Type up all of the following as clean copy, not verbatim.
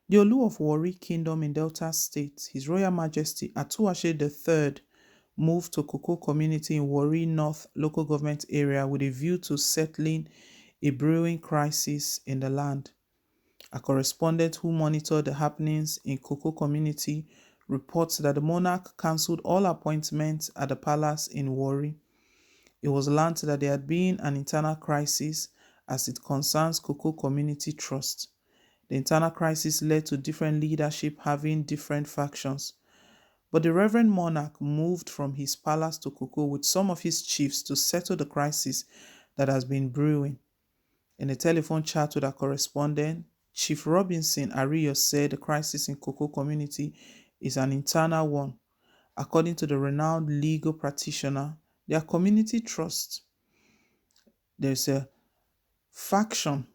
The Olu of Warri Kingdom in Delta State, His Royal Majesty Atuwatse III, moved to Cocoa Community in Warri North local government area with a view to settling a brewing crisis in the land. A correspondent who monitored the happenings in Cocoa Community reports that the monarch cancelled all appointments at the palace in Warri. It was learned that there had been an internal crisis as it concerns Cocoa Community Trust. The internal crisis led to different leadership having different factions. But the Reverend Monarch moved from his palace to Cocoa with some of his chiefs to settle the crisis that has been brewing. In a telephone chat with a correspondent, Chief Robinson Ariyo said the crisis in Cocoa Community is an internal one. According to the renowned legal practitioner, their community trust, there's a faction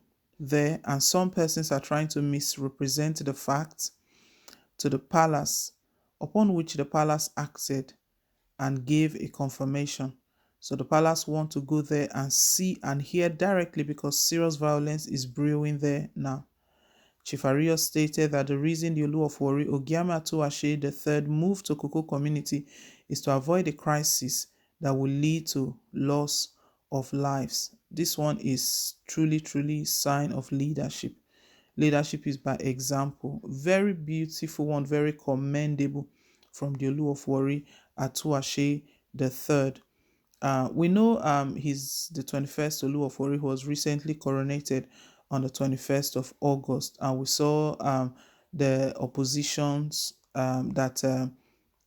there, and some persons are trying to misrepresent the facts to the palace, upon which the palace acted and gave a confirmation. So the palace want to go there and see and hear directly because serious violence is brewing there now. Chief Ariyo stated that the reason the Olu of Warri, Ogiame Atuwatse III, moved to Cocoa Community is to avoid a crisis that will lead to loss of lives. This one is truly sign of leadership. Leadership is by example. Very beautiful one, very commendable from the Olu of Warri, Atuwatse III. We know he's the 21st Olu of Warri, who was recently coronated on the 21st of August. And we saw the oppositions that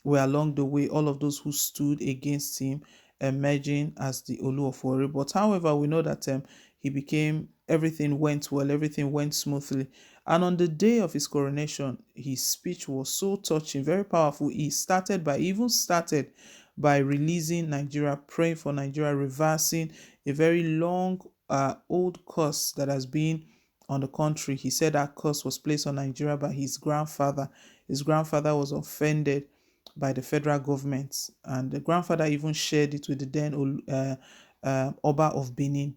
were along the way, all of those who stood against him emerging as the Olu of Warri. But however, we know that he became, everything went well, everything went smoothly. And on the day of his coronation, his speech was so touching, very powerful. He started by releasing Nigeria, praying for Nigeria, reversing a very long, old curse that has been on the country. He said that curse was placed on Nigeria by his grandfather. His grandfather was offended by the federal government, and the grandfather even shared it with the then Oba of Benin.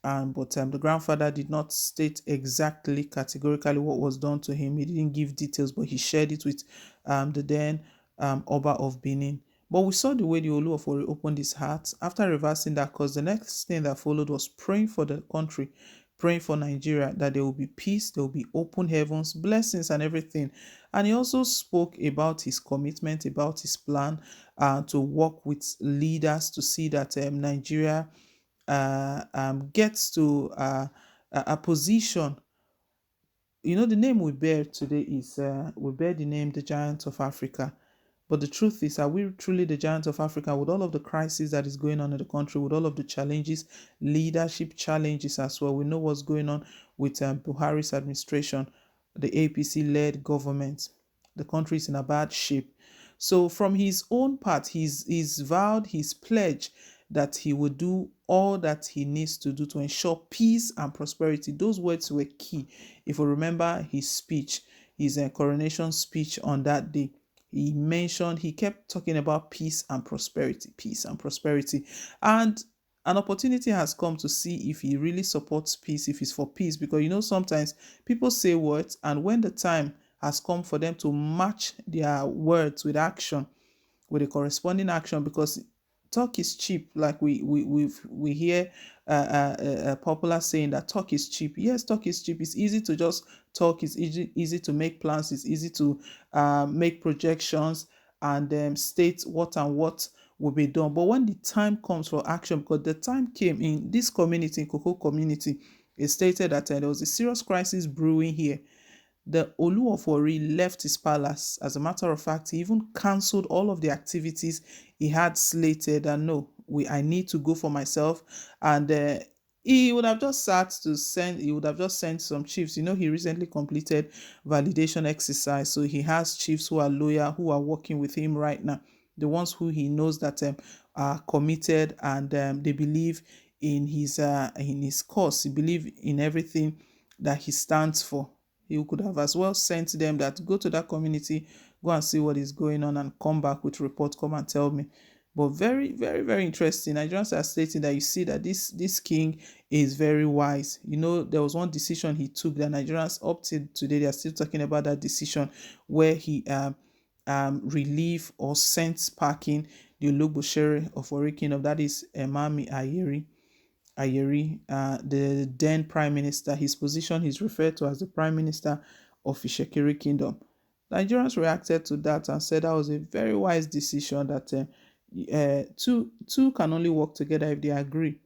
But the grandfather did not state exactly categorically what was done to him. He didn't give details, but he shared it with the then Oba of Benin. But we saw the way the Olu of Warri opened his heart after reversing that cause. The next thing that followed was praying for the country, praying for Nigeria, that there will be peace, there will be open heavens, blessings and everything. And he also spoke about his commitment, about his plan to work with leaders to see that Nigeria gets to a position. You know, the name we bear today is, we bear the name the Giant of Africa. But the truth is, are we truly the giant of Africa with all of the crisis that is going on in the country, with all of the challenges, leadership challenges as well? We know what's going on with Buhari's administration, the APC-led government. The country is in a bad shape. So from his own part, he's vowed, his pledge that he will do all that he needs to do to ensure peace and prosperity. Those words were key. If you remember his speech, his coronation speech on that day, he kept talking about peace and prosperity, peace and prosperity. And an opportunity has come to see if he really supports peace, if he's for peace, because you know, sometimes people say words, and when the time has come for them to match their words with action, with a corresponding action, because talk is cheap. Like we hear a popular saying that talk is cheap. Yes, talk is cheap. It's easy to just talk. It's easy to make plans. It's easy to make projections and state what and what will be done. But when the time comes for action, because the time came in this community, in Cocoa Community, it stated that there was a serious crisis brewing here. The Olu of Warri left his palace. As a matter of fact, he even cancelled all of the activities he had slated. And no, I need to go for myself. And he would have just he would have just sent some chiefs. You know, he recently completed validation exercise. So he has chiefs who are loyal, who are working with him right now. The ones who he knows that are committed, and they believe in his cause. He believe in everything that he stands for. He could have as well sent them that go to that community, go and see what is going on and come back with report, come and tell me. But very, very, very interesting. Nigerians are stating that you see that this king is very wise. There was one decision he took that Nigerians up to today they are still talking about that decision where he relieve or sent packing the Ologbosere of Warri Kingdom, that is Emami Ayeri, the then prime minister. His position is referred to as the prime minister of Ishekiri Kingdom. Nigerians reacted to that and said that was a very wise decision, that two can only work together if they agree.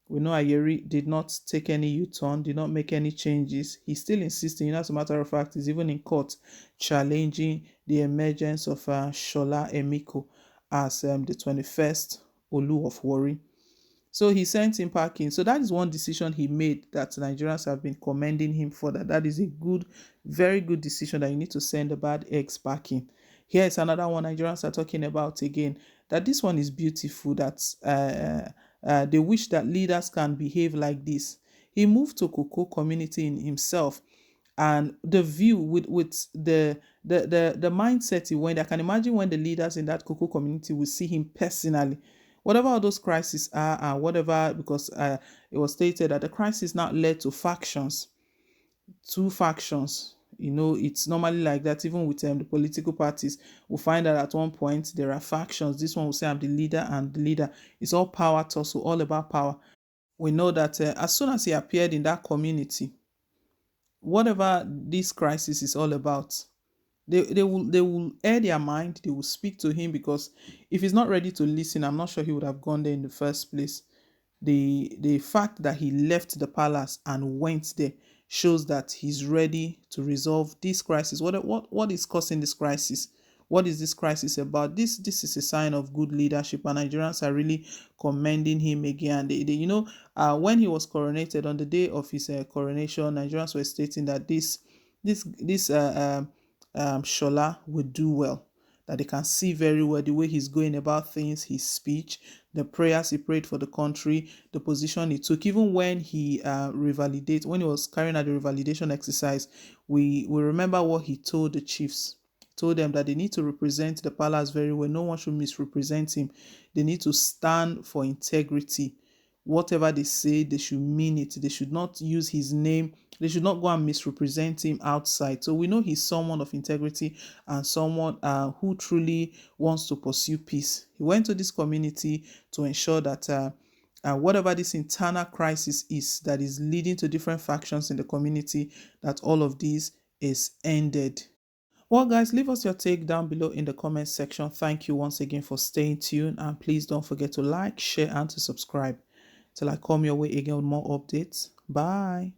We know Ayeri did not take any U-turn, did not make any changes. He's still insisting, as a matter of fact, he's even in court challenging the emergence of Shola Emiko as the 21st Olu of Warri. So he sent him packing. So that is one decision he made that Nigerians have been commending him for. That is a good, very good decision, that you need to send the bad eggs packing. Here is another one Nigerians are talking about again. That this one is beautiful. That they wish that leaders can behave like this. He moved to Cocoa community in himself, and the view with the mindset he went. I can imagine when the leaders in that Cocoa community will see him personally, whatever all those crises are, and whatever, because it was stated that the crisis now led to factions, two factions. It's normally like that, even with the political parties. We'll find that at one point there are factions. This one will say I'm the leader, and the leader. It's all power tussle, all about power. We know that as soon as he appeared in that community, whatever this crisis is all about, they will air their mind, they will speak to him, because if he's not ready to listen, I'm not sure he would have gone there in the first place. The fact that he left the palace and went there shows that he's ready to resolve this crisis. What is causing this crisis? What is this crisis about? This is a sign of good leadership, and Nigerians are really commending him again. When he was coronated, on the day of his coronation, Nigerians were stating that this Shola would do well, that they can see very well the way he's going about things, his speech, the prayers he prayed for the country, the position he took. Even when he when he was carrying out the revalidation exercise, we remember what he told the chiefs. Told them that they need to represent the palace very well. No one should misrepresent him. They need to stand for integrity. Whatever they say, they should mean it. They should not use his name. They should not go and misrepresent him outside. So we know he's someone of integrity and someone who truly wants to pursue peace. He went to this community to ensure that whatever this internal crisis is that is leading to different factions in the community, that all of this is ended. Well, guys, leave us your take down below in the comment section. Thank you once again for staying tuned, and please don't forget to like, share, and to subscribe. Till I come your way again with more updates. Bye.